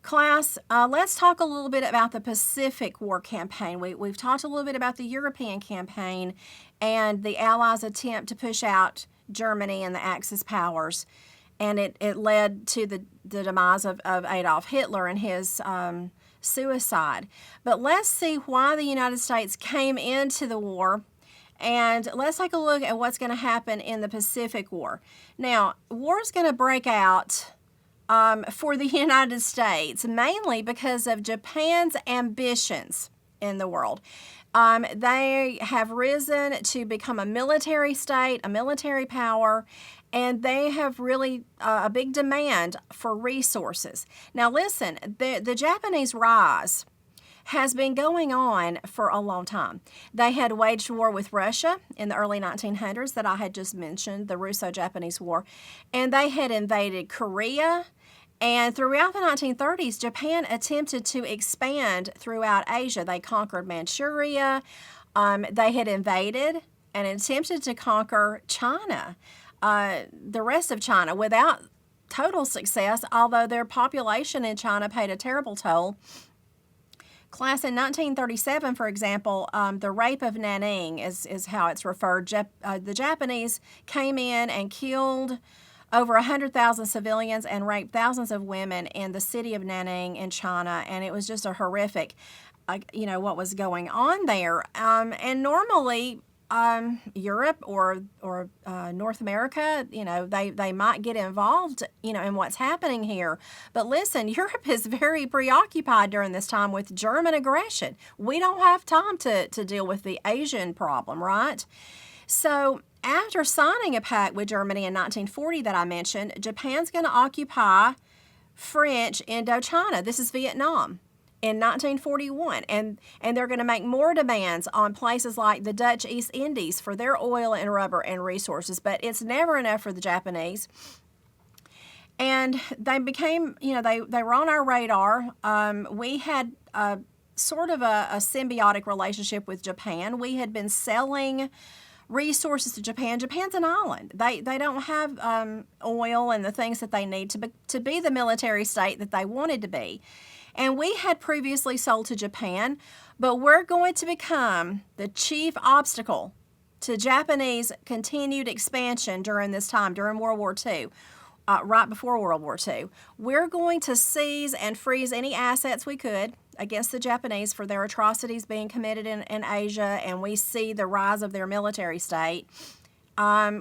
Class, let's talk a little bit about the Pacific War campaign. We've talked a little bit about the European campaign and the Allies' attempt to push out Germany and the Axis powers. And it led to the demise of Adolf Hitler and his suicide. But let's see why the United States came into the war. And let's take a look at what's going to happen in the Pacific War. Now, war is going to break out for the United States, mainly because of Japan's ambitions in the world. They have risen to become a military state, a military power, and they have really a big demand for resources. Now listen, the Japanese rise has been going on for a long time. They had waged war with Russia in the early 1900s that I had just mentioned, the Russo-Japanese War, and they had invaded Korea. And throughout the 1930s, Japan attempted to expand throughout Asia. They conquered Manchuria. They had invaded and attempted to conquer China, the rest of China, without total success, although their population in China paid a terrible toll. Class, in 1937, for example, the rape of Nanning is how it's referred. The Japanese came in and killed over 100,000 civilians and raped thousands of women in the city of Nanning in China, and it was just a horrific, what was going on there. And normally, Europe or North America, they might get involved, in what's happening here. But listen, Europe is very preoccupied during this time with German aggression. We don't have time to deal with the Asian problem, right? So after signing a pact with Germany in 1940 that I mentioned, Japan's going to occupy French Indochina. This is Vietnam. In 1941, and they're going to make more demands on places like the Dutch East Indies for their oil and rubber and resources, but it's never enough for the Japanese. And they became, they were on our radar. We had sort of a symbiotic relationship with Japan. We had been selling resources to Japan. Japan's an island. They don't have oil and the things that they need to be the military state that they wanted to be. And we had previously sold to Japan, but we're going to become the chief obstacle to Japanese continued expansion during this time, during World War II, right before World War II. We're going to seize and freeze any assets we could against the Japanese for their atrocities being committed in Asia, and we see the rise of their military state.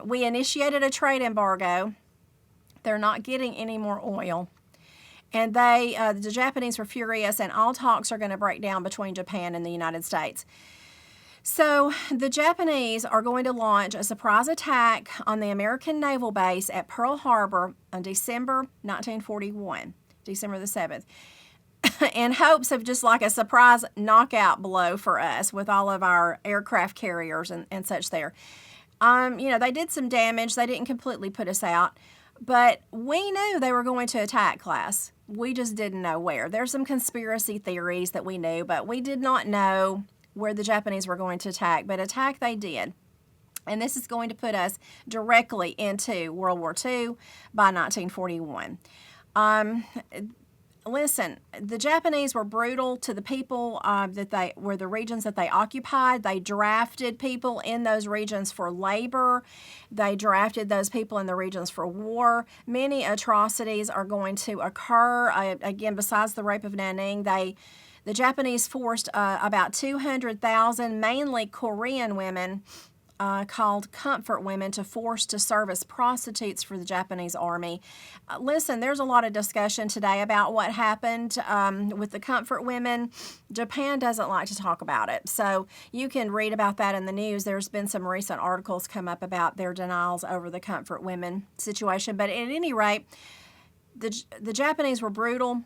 We initiated a trade embargo. They're not getting any more oil. And the Japanese were furious, and all talks are going to break down between Japan and the United States. So the Japanese are going to launch a surprise attack on the American naval base at Pearl Harbor on December 1941, December the 7th, in hopes of just like a surprise knockout blow for us with all of our aircraft carriers and such there. They did some damage. They didn't completely put us out. But we knew they were going to attack, class. We just didn't know where. There's some conspiracy theories that we knew, but we did not know where the Japanese were going to attack. But attack they did. And this is going to put us directly into World War II by 1941. Listen, the Japanese were brutal to the people that they were the regions that they occupied. They drafted people in those regions for labor. They drafted those people in the regions for war. Many atrocities are going to occur. Again, besides the rape of Nanning, the Japanese forced about 200,000, mainly Korean women, called comfort women, to force to serve as prostitutes for the Japanese army. Listen, there's a lot of discussion today about what happened with the comfort women. Japan doesn't like to talk about it, so you can read about that in the news. There's been some recent articles come up about their denials over the comfort women situation, but at any rate, the Japanese were brutal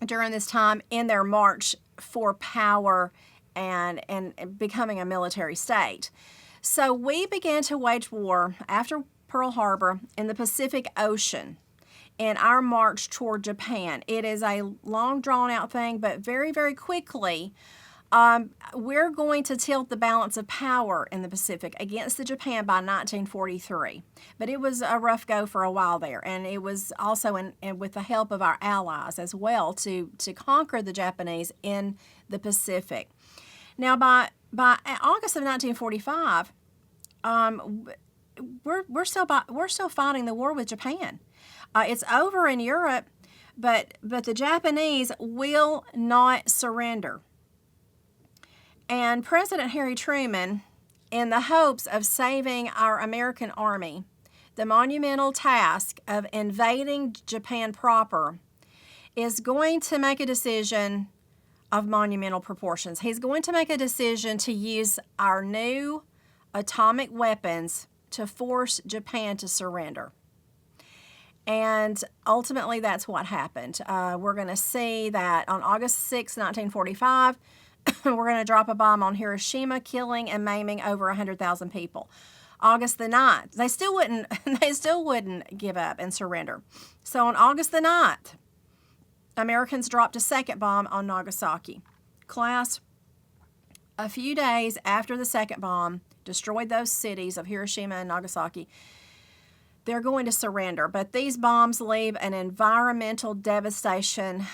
during this time in their march for power and becoming a military state. So we began to wage war after Pearl Harbor in the Pacific Ocean in our march toward Japan. It is a long, drawn-out thing, but very, very quickly, We're going to tilt the balance of power in the Pacific against the Japan by 1943. But it was a rough go for a while there, and it was also with the help of our allies as well to conquer the Japanese in the Pacific. Now, by August of 1945, we're still fighting the war with Japan. It's over in Europe, but the Japanese will not surrender. And President Harry Truman, in the hopes of saving our American army, the monumental task of invading Japan proper, is going to make a decision of monumental proportions. He's going to make a decision to use our new atomic weapons to force Japan to surrender. And ultimately, that's what happened. We're going to see that on August 6, 1945, we're going to drop a bomb on Hiroshima, killing and maiming over 100,000 people. August the 9th, they still wouldn't give up and surrender. So on August the 9th, Americans dropped a second bomb on Nagasaki. Class, a few days after the second bomb destroyed those cities of Hiroshima and Nagasaki, they're going to surrender. But these bombs leave an environmental devastation,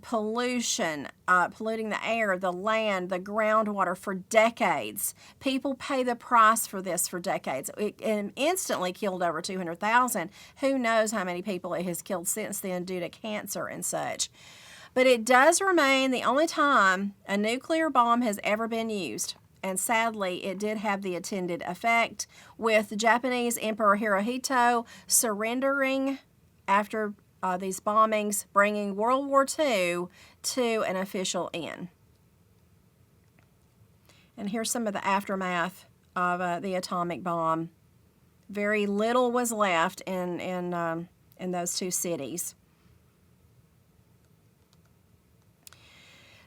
pollution, polluting the air, the land, the groundwater for decades. People pay the price for this for decades. It instantly killed over 200,000. Who knows how many people it has killed since then due to cancer and such. But it does remain the only time a nuclear bomb has ever been used. And sadly, it did have the intended effect, with Japanese Emperor Hirohito surrendering after these bombings, bringing World War II to an official end. And here's some of the aftermath of the atomic bomb. Very little was left in those two cities.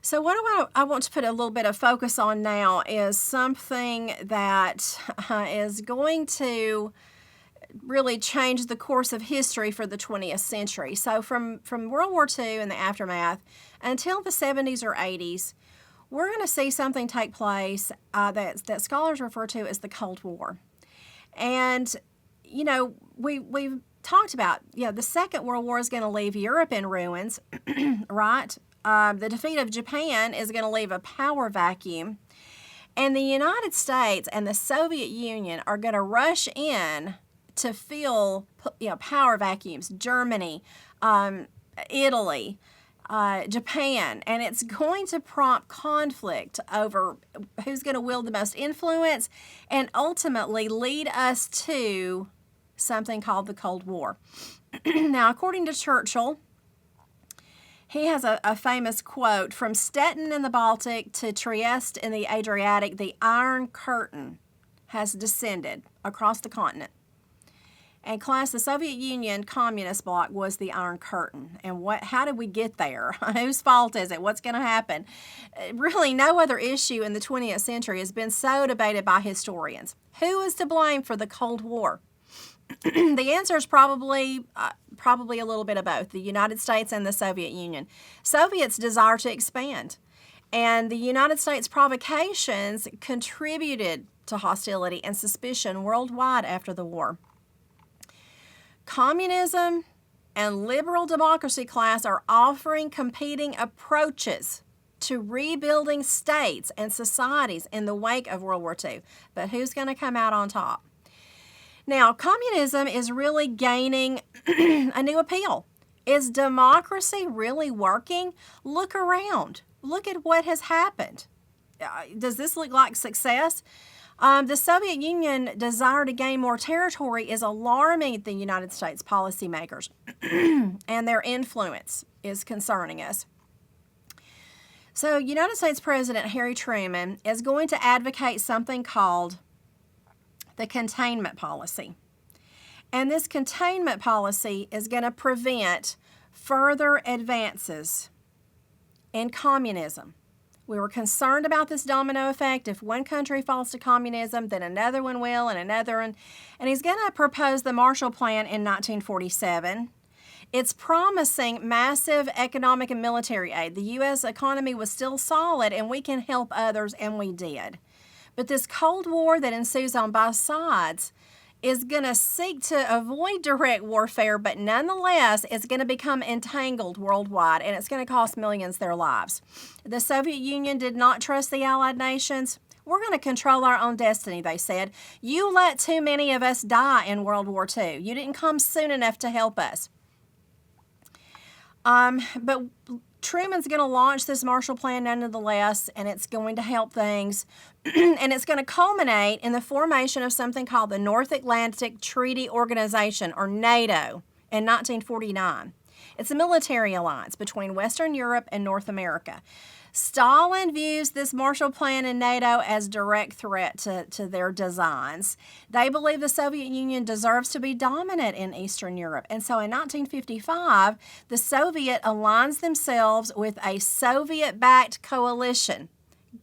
So what I want to put a little bit of focus on now is something that is going to really change the course of history for the 20th century. So from World War II and the aftermath until the 70s or 80s, we're going to see something take place that scholars refer to as the Cold War. And, you know, we've talked about, the Second World War is going to leave Europe in ruins, right? The defeat of Japan is going to leave a power vacuum, and the United States and the Soviet Union are going to rush in to fill, power vacuums. Germany, Italy, Japan, and it's going to prompt conflict over who's going to wield the most influence, and ultimately lead us to something called the Cold War. Now, according to Churchill, he has a famous quote: "From Stettin in the Baltic to Trieste in the Adriatic, the Iron Curtain has descended across the continent." And class, the Soviet Union communist bloc was the Iron Curtain. And how did we get there? Whose fault is it? What's going to happen? Really, no other issue in the 20th century has been so debated by historians. Who is to blame for the Cold War? The answer is probably a little bit of both, the United States and the Soviet Union. Soviets desire to expand, and the United States provocations contributed to hostility and suspicion worldwide after the war. Communism and liberal democracy class are offering competing approaches to rebuilding states and societies in the wake of World War II. But who's going to come out on top? Now, communism is really gaining a new appeal. Is democracy really working? Look around. Look at what has happened. Does this look like success? The Soviet Union desire to gain more territory is alarming the United States policymakers, and their influence is concerning us. So, United States President Harry Truman is going to advocate something called the containment policy. And this containment policy is going to prevent further advances in communism. We were concerned about this domino effect. If one country falls to communism, then another one will, and another one. And he's going to propose the Marshall Plan in 1947. It's promising massive economic and military aid. The U.S. economy was still solid, and we can help others, and we did. But this Cold War that ensues on both sides is going to seek to avoid direct warfare, but nonetheless, it's going to become entangled worldwide, and it's going to cost millions their lives. The Soviet Union did not trust the Allied nations. We're going to control our own destiny, they said. You let too many of us die in World War II. You didn't come soon enough to help us. But Truman's going to launch this Marshall Plan nonetheless, and it's going to help things. And it's going to culminate in the formation of something called the North Atlantic Treaty Organization, or NATO, in 1949. It's a military alliance between Western Europe and North America. Stalin views this Marshall Plan and NATO as direct threat to their designs. They believe the Soviet Union deserves to be dominant in Eastern Europe. And so in 1955, the Soviet aligns themselves with a Soviet-backed coalition,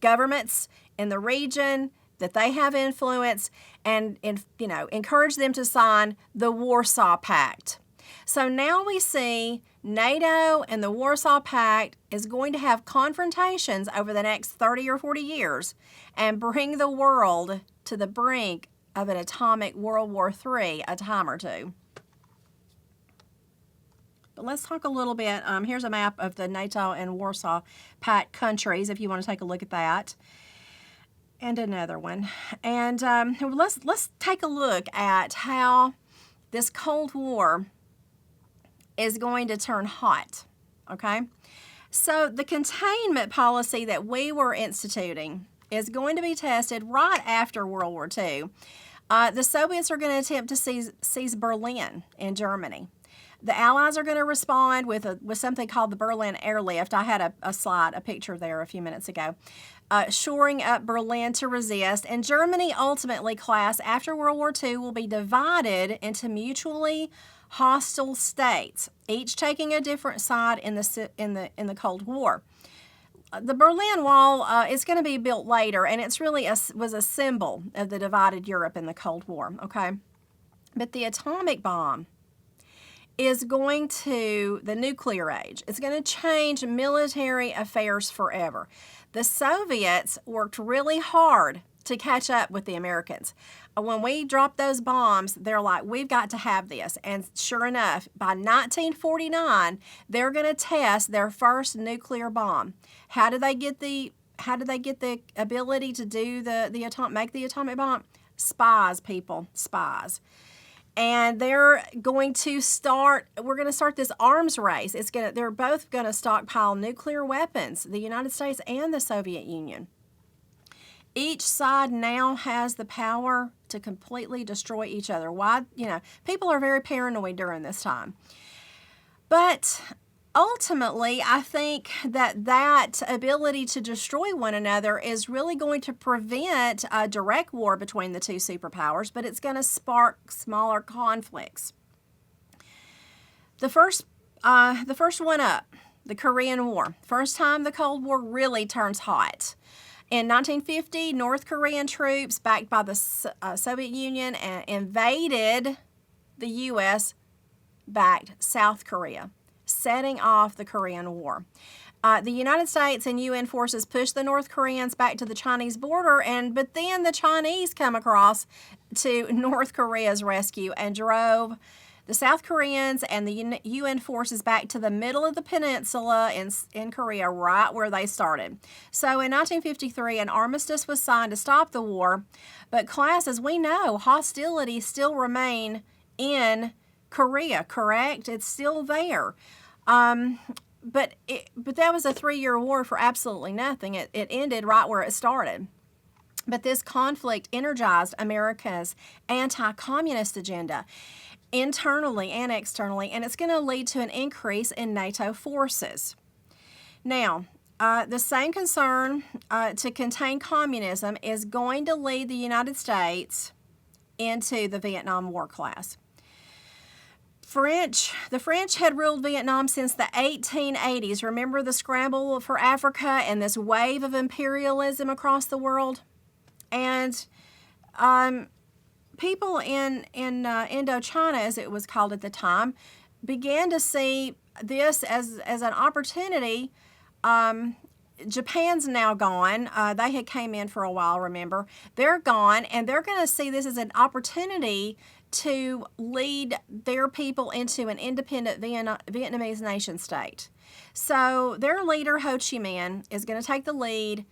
governments in the region that they have influence, and encourage them to sign the Warsaw Pact. So now we see NATO and the Warsaw Pact is going to have confrontations over the next 30 or 40 years and bring the world to the brink of an atomic World War III a time or two. But let's talk a little bit. Here's a map of the NATO and Warsaw Pact countries, if you want to take a look at that. And another one. And let's take a look at how this Cold War is going to turn hot, okay? So the containment policy that we were instituting is going to be tested right after World War II. The Soviets are going to attempt to seize Berlin in Germany. The Allies are going to respond with something called the Berlin Airlift. I had a picture there a few minutes ago. Shoring up Berlin to resist. And Germany ultimately, class, after World War II, will be divided into mutually hostile states, each taking a different side in the Cold War. The Berlin Wall is going to be built later, and it's really was a symbol of the divided Europe in the Cold War. Okay, but the atomic bomb is going to the nuclear age. It's going to change military affairs forever. The Soviets worked really hard to catch up with the Americans. When we dropped those bombs, they're like, we've got to have this. And sure enough, by 1949, they're going to test their first nuclear bomb. How do they get the ability to do make the atomic bomb? Spies, people, spies. And they're going to we're going to start this arms race. They're both going to stockpile nuclear weapons, the United States and the Soviet Union. Each side now has the power to completely destroy each other. Why? People are very paranoid during this time. But ultimately, I think that ability to destroy one another is really going to prevent a direct war between the two superpowers, but it's going to spark smaller conflicts. The first one up, the Korean War. First time the Cold War really turns hot. In 1950, North Korean troops, backed by the Soviet Union, invaded the U.S.-backed South Korea, setting off the Korean War. The United States and UN forces pushed the North Koreans back to the Chinese border, but then the Chinese come across to North Korea's rescue and drove the South Koreans and the UN forces back to the middle of the peninsula in Korea, right where they started. So in 1953, an armistice was signed to stop the war, but class, as we know, hostilities still remain in Korea, correct? It's still there. But that was a 3-year war for absolutely nothing. It ended right where it started. But this conflict energized America's anti-communist agenda, internally and externally, and it's going to lead to an increase in NATO forces. Now, the same concern to contain communism is going to lead the United States into the Vietnam War class. The French had ruled Vietnam since the 1880s. Remember the scramble for Africa and this wave of imperialism across the world? And people in Indochina, as it was called at the time, began to see this as an opportunity. Japan's now gone. They had came in for a while, remember. They're gone, and they're going to see this as an opportunity to lead their people into an independent Vietnamese nation state. So their leader, Ho Chi Minh, is going to take the lead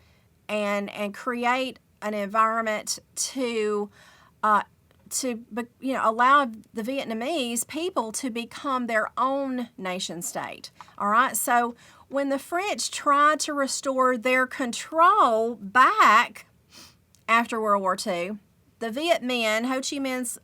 and create an environment to allow the Vietnamese people to become their own nation state. All right, so when the French tried to restore their control back after World War II, the Viet Minh, Ho Chi Minh's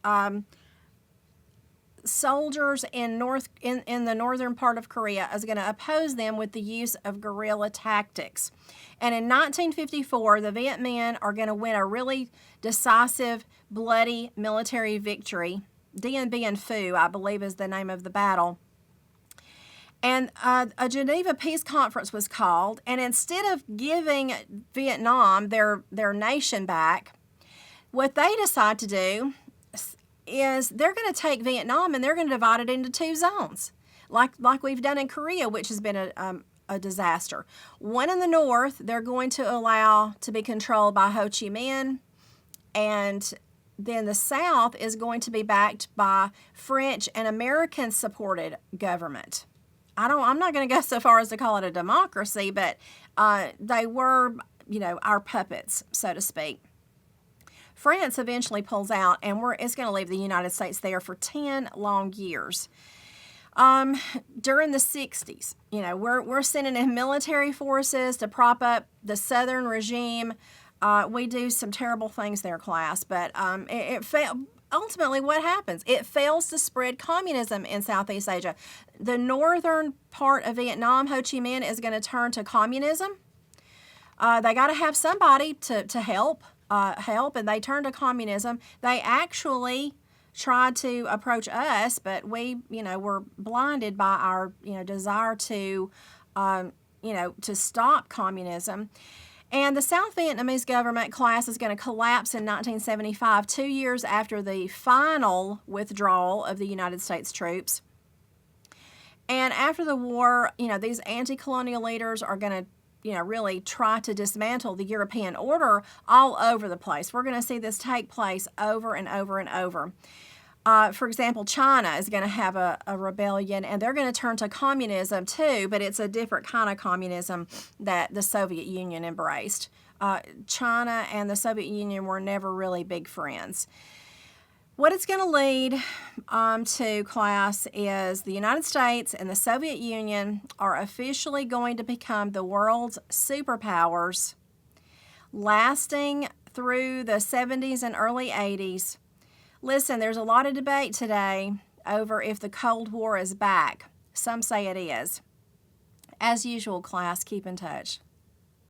soldiers in the northern part of Korea, is going to oppose them with the use of guerrilla tactics. And in 1954, the Viet Minh are going to win a really decisive, bloody military victory. Dien Bien Phu, I believe, is the name of the battle. And a Geneva Peace Conference was called, and instead of giving Vietnam their nation back, what they decide to do is they're going to take Vietnam and they're going to divide it into two zones, like we've done in Korea, which has been a disaster. One in the north, they're going to allow to be controlled by Ho Chi Minh, and then the south is going to be backed by French and American-supported government. I'm not going to go so far as to call it a democracy, but they were, our puppets, so to speak. France eventually pulls out, and it's going to leave the United States there for 10 long years. During the 60s, we're sending in military forces to prop up the Southern regime. We do some terrible things there, class, but it failed. Ultimately, what happens? It fails to spread communism in Southeast Asia. The northern part of Vietnam, Ho Chi Minh, is going to turn to communism. They got to have somebody to help, and they turn to communism. They actually tried to approach us, but we, were blinded by our, desire to, to stop communism. And the South Vietnamese government, class, is going to collapse in 1975, 2 years after the final withdrawal of the United States troops. And after the war, these anti-colonial leaders are going to, really try to dismantle the European order all over the place. We're going to see this take place over and over and over. For example, China is going to have a rebellion, and they're going to turn to communism too, but it's a different kind of communism that the Soviet Union embraced. China and the Soviet Union were never really big friends. What it's going to lead to, class, is the United States and the Soviet Union are officially going to become the world's superpowers, lasting through the 70s and early 80s. Listen, there's a lot of debate today over if the Cold War is back. Some say it is. As usual, class, keep in touch.